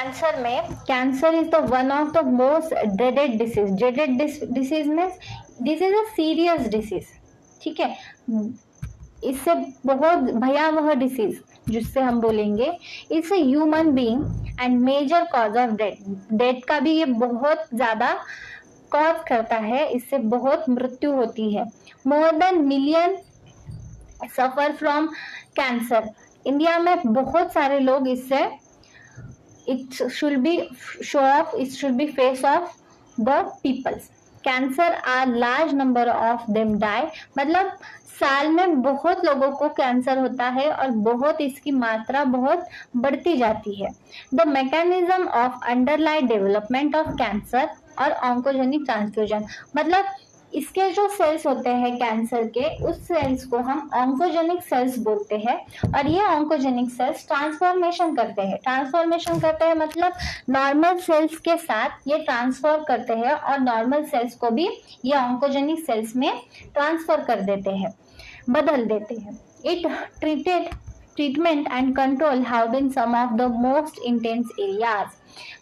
Cancer is the one of the most dreaded disease. Dreaded disease means this is a serious disease, ठीक है। इससे बहुत भयावह disease जिससे हम बोलेंगे, it's a human being and major cause of death का भी ये बहुत ज्यादा कॉज करता है, इससे बहुत मृत्यु होती है। More than million suffer from cancer. India में बहुत सारे लोग इससे, it should be show of, it should be face of the peoples. Cancer are large number of them die, मतलब साल में बहुत लोगों को कैंसर होता है और बहुत इसकी मात्रा बहुत बढ़ती जाती है। The mechanism of underline development of cancer और ऑन्कोजेनिक ट्रांसफ्यूजन, मतलब इसके जो सेल्स होते हैं कैंसर के, उस सेल्स को हम ऑन्कोजेनिक सेल्स बोलते हैं। और ये ऑन्कोजेनिक सेल्स ट्रांसफॉर्मेशन करते हैं मतलब नॉर्मल सेल्स के साथ ये ट्रांसफर करते हैं और नॉर्मल सेल्स को भी ये ऑन्कोजेनिक सेल्स में ट्रांसफर कर देते हैं, बदल देते हैं। It treatment and control have been some of the most intense areas,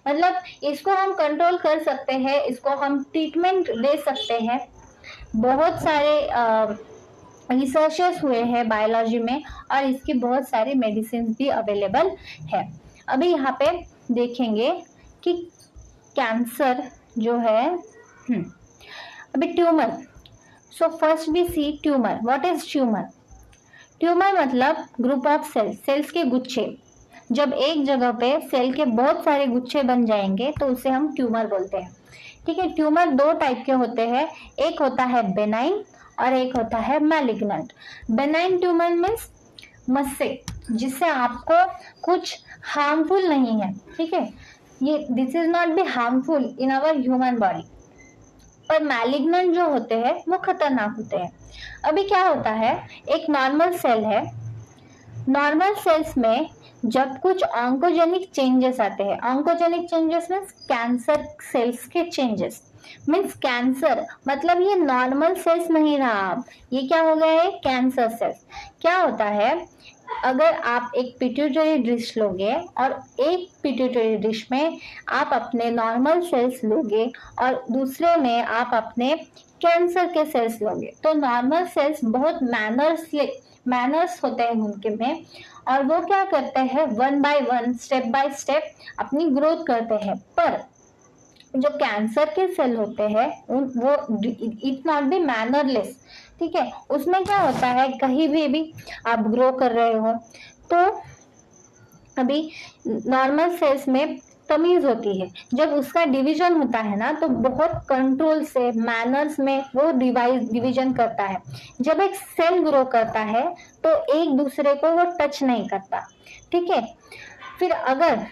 मतलब इसको हम कंट्रोल कर सकते हैं, इसको हम ट्रीटमेंट दे सकते हैं। बहुत सारे रिसर्चेस हुए हैं बायोलॉजी में और इसकी बहुत सारी मेडिसिन भी अवेलेबल है। अभी यहाँ पे देखेंगे कि कैंसर जो है, अभी tumour. So first we see tumour. What is tumour? Tumour मतलब ग्रुप ऑफ सेल्स के गुच्छे। जब एक जगह पे सेल के बहुत सारे गुच्छे बन जाएंगे तो उसे हम ट्यूमर बोलते हैं, ठीक है। ट्यूमर दो टाइप के होते हैं, एक होता है बेनाइन और एक होता है मैलिग्नेंट। बेनाइन ट्यूमर मीन्स मस्से, जिससे आपको कुछ हार्मफुल नहीं है, ठीक है, ये this is not be harmful in our human body. पर मैलिग्नेंट जो होते हैं वो खतरनाक होते हैं। अभी क्या होता है, एक नॉर्मल सेल है, नॉर्मल सेल्स में जब कुछ ऑन्कोजेनिक चेंजेस आते हैं, oncogenic changes means cancer cells के चेंजेस, मीन्स कैंसर मतलब ये नॉर्मल सेल्स नहीं रहा, अब ये क्या हो गया है, कैंसर सेल्स। क्या होता है, अगर आप एक पिट्यूटरी डिश लोगे और एक पिट्यूटरी डिश में आप अपने नॉर्मल सेल्स लोगे और दूसरे में आप अपने कैंसर के सेल्स लोगे, तो नॉर्मल सेल्स बहुत मैनर्स होते हैं उनके में, और वो क्या करते हैं, one by one, step by step अपनी ग्रोथ करते हैं। पर जो कैंसर के सेल होते हैं वो इट नॉट बी मैनरलेस, ठीक है। उसमें क्या होता है, कहीं भी आप ग्रो कर रहे हो तो अभी नॉर्मल सेल्स में तमीज होती है, जब उसका डिवीजन होता है ना तो बहुत कंट्रोल से, मैनर्स में वो डिवीजन करता है। जब एक सेल ग्रो करता है तो एक दूसरे को वो टच नहीं करता, ठीक है। फिर अगर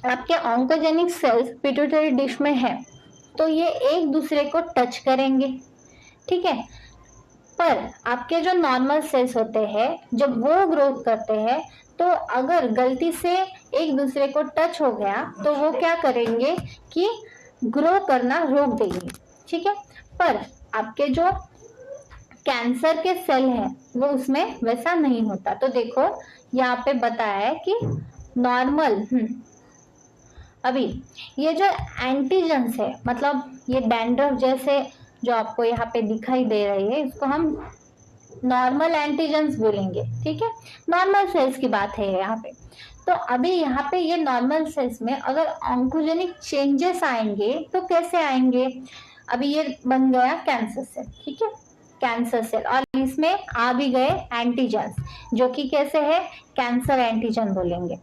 आपके ऑन्कोजेनिक सेल्स पिट्यूटरी डिश में है तो ये एक दूसरे को टच करेंगे, ठीक है। पर आपके जो नॉर्मल सेल्स होते हैं जब वो ग्रोथ करते हैं तो अगर गलती से एक दूसरे को टच हो गया तो वो क्या करेंगे कि ग्रो करना रोक देंगे, ठीक है। पर आपके जो कैंसर के सेल हैं वो उसमें वैसा नहीं होता। तो देखो यहाँ पे बताया है कि नॉर्मल अभी ये जो एंटीजेंस है, मतलब ये डैंड्रफ जैसे जो आपको यहाँ पे दिखाई दे रही है, इसको हम नॉर्मल एंटीजेंस बोलेंगे, ठीक है। नॉर्मल सेल्स की बात है यहाँ पे। तो अभी यहाँ पे ये नॉर्मल सेल्स में अगर ऑन्कोजेनिक चेंजेस आएंगे तो कैसे आएंगे, अभी ये बन गया कैंसर सेल, ठीक है, कैंसर सेल, और इसमें आ भी गए एंटीजेंस जो कि कैसे है, कैंसर एंटीजन बोलेंगे।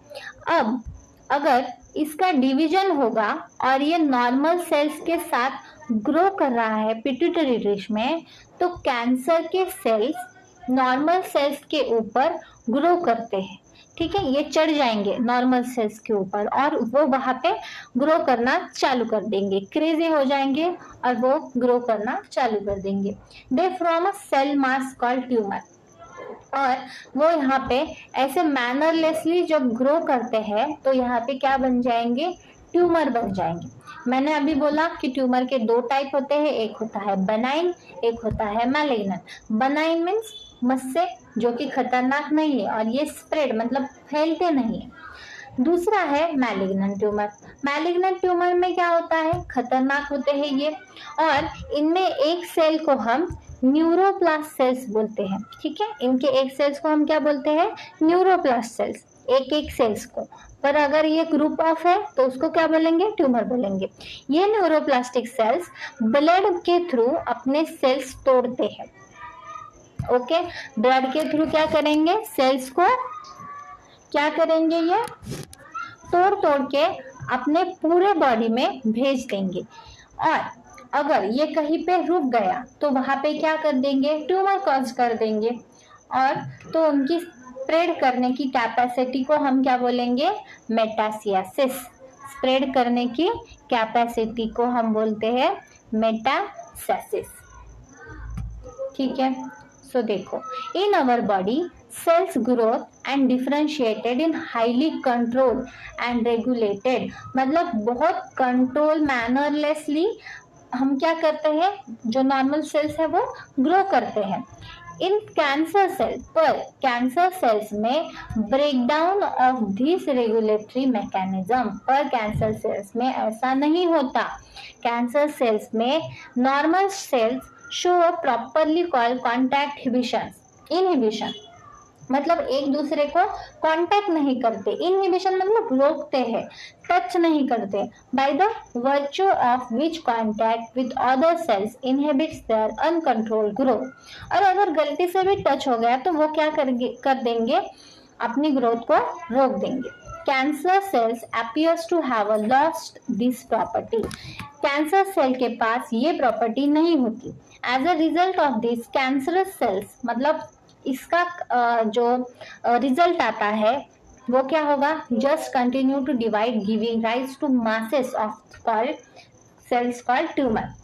अब अगर इसका डिवीजन होगा और ये नॉर्मल सेल्स के साथ ग्रो कर रहा है पिट्यूटरी डिश में, तो कैंसर के सेल्स नॉर्मल सेल्स के ऊपर ग्रो करते हैं, ठीक है। ये चढ़ जाएंगे नॉर्मल सेल्स के ऊपर और वो वहां पे ग्रो करना चालू कर देंगे, क्रेजी हो जाएंगे और वो ग्रो करना चालू कर देंगे। They from a cell mass called tumour, और वो यहाँ पे ऐसे मैनरलेसली जब ग्रो करते हैं तो यहाँ पे क्या बन जाएंगे, ट्यूमर बन जाएंगे। मैंने अभी बोला कि ट्यूमर के दो टाइप होते हैं, एक होता है बेनाइन, एक होता है मैलिग्नेंट। बेनाइन मीन्स मस्से जो कि खतरनाक नहीं है और ये स्प्रेड मतलब फैलते नहीं है। दूसरा है मैलिग्नेंट ट्यूमर। मैलिग्नेंट ट्यूमर में क्या होता है, खतरनाक होते हैं ये, और इनमें एक सेल को हम न्यूरोप्लास्ट सेल्स बोलते हैं। ठीक है, इनके एक सेल्स को हम क्या बोलते हैं, न्यूरोप्लास्ट सेल्स, एक एक सेल्स को। पर अगर ये ग्रुप ऑफ है तो उसको क्या बोलेंगे, ट्यूमर बोलेंगे। ये न्यूरोप्लास्टिक सेल्स ब्लड के थ्रू अपने सेल्स तोड़ते हैं। ओके, ब्लड के थ्रू क्या करेंगे, सेल्स को क्या करेंगे, ये तोड़ तोड़ के अपने पूरे बॉडी में भेज देंगे। और अगर ये कहीं पे रुक गया तो वहां पे क्या कर देंगे, ट्यूमर कॉज कर देंगे। और तो उनकी स्प्रेड करने की कैपेसिटी को हम क्या बोलेंगे, मेटासियासिस। स्प्रेड करने की कैपेसिटी को हम बोलते हैं मेटासिस। ठीक है, सो देखो, in our body cells growth and differentiated in highly controlled and regulated, मतलब बहुत कंट्रोल मैनरलेसली हम क्या करते हैं, जो नॉर्मल सेल्स है वो ग्रो करते हैं। इन कैंसर सेल्स, पर कैंसर सेल्स में breakdown of this regulatory mechanism, पर कैंसर सेल्स में ऐसा नहीं होता। कैंसर सेल्स में normal sales show properly called contact inhibition, मतलब एक दूसरे को कांटेक्ट नहीं करते। इनहिबिशन मतलब रोकते हैं, टच नहीं करते। By the virtue of which contact with other cells inhibits their uncontrolled growth. और अगर गलती से भी टच हो गया तो वो क्या कर देंगे, अपनी ग्रोथ को रोक देंगे। Cancer cells appears to have lost this property। Cancer cell के पास ये प्रॉपर्टी नहीं होती। As a result of this cancerous cells, मतलब इसका जो रिजल्ट आता है वो क्या होगा, just continue to divide giving rise to masses of called cells called tumour.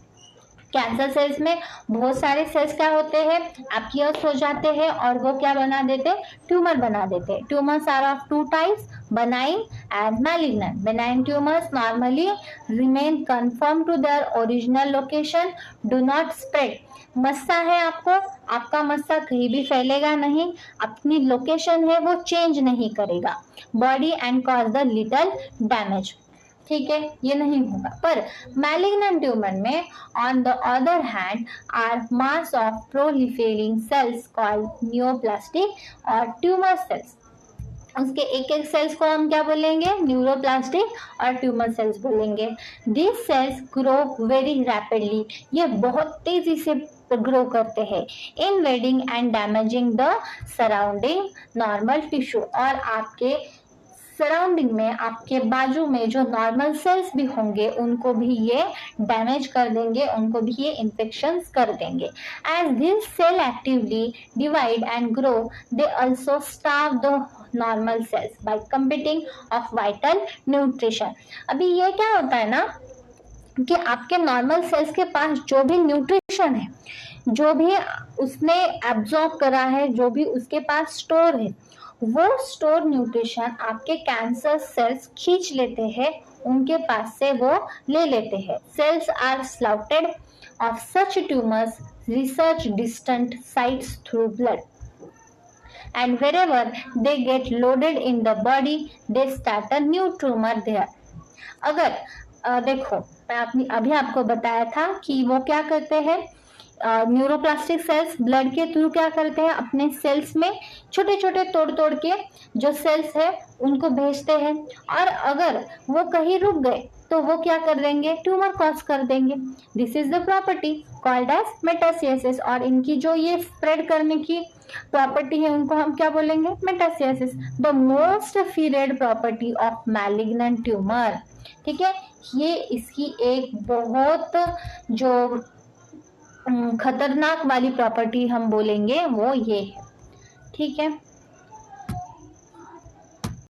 Cancer cells में बहुत सारे सेल्स क्या होते हैं, अपीयर्स हो जाते हैं और वो क्या बना देते, ट्यूमर बना देते। Tumours are of two types, benign and malignant। benign tumors normally remain conformed to their original location, do not spread। मस्सा है आपका मस्सा कहीं भी फैलेगा नहीं, अपनी लोकेशन है वो चेंज नहीं करेगा। Body and cause the little damage, ठीक है, ये नहीं होगा। पर मैलिग्नेंट ट्यूमर में on the other hand are mass of proliferating cells called neuroplastic और ट्यूमर सेल्स। उसके एक एक सेल्स को हम क्या बोलेंगे, न्यूरोप्लास्टिक और ट्यूमर सेल्स बोलेंगे। This cells grow very rapidly, ये बहुत तेजी से ग्रो करते हैं। Invading and damaging the surrounding normal tissue, और आपके सराउंडिंग में, आपके बाजू में जो नॉर्मल सेल्स भी होंगे उनको भी ये डैमेज कर देंगे, उनको भी ये इन्फेक्शंस कर देंगे। As this cell actively divide and grow, they also starve the normal cells by competing of vital nutrition. अभी ये क्या होता है ना कि आपके नॉर्मल सेल्स के पास जो भी न्यूट्रिशन है, जो भी उसने एब्जॉर्ब करा है, जो भी उसके पास स्टोर है, वो स्टोर न्यूट्रिशन आपके कैंसर सेल्स खींच लेते हैं, उनके पास से वो ले लेते हैं। Cells are sloughed off such tumours research distant sites through blood and wherever they get loaded in the body they start a new tumor there। अगर देखो, मैं अभी आपको बताया था कि वो क्या करते हैं, न्यूरोप्लास्टिक सेल्स ब्लड के थ्रू क्या करते हैं, अपने सेल्स में छोटे छोटे तोड़ तोड़ के जो सेल्स है उनको भेजते हैं। और अगर वो कहीं रुक गए तो वो क्या कर देंगे, ट्यूमर कॉज कर देंगे। This is the property called as metastasis. और इनकी जो ये स्प्रेड करने की प्रॉपर्टी है उनको हम क्या बोलेंगे, metastasis. The most feared property of malignant tumour, ठीक है, ये इसकी एक बहुत जो खतरनाक वाली प्रॉपर्टी हम बोलेंगे वो ये है, ठीक है।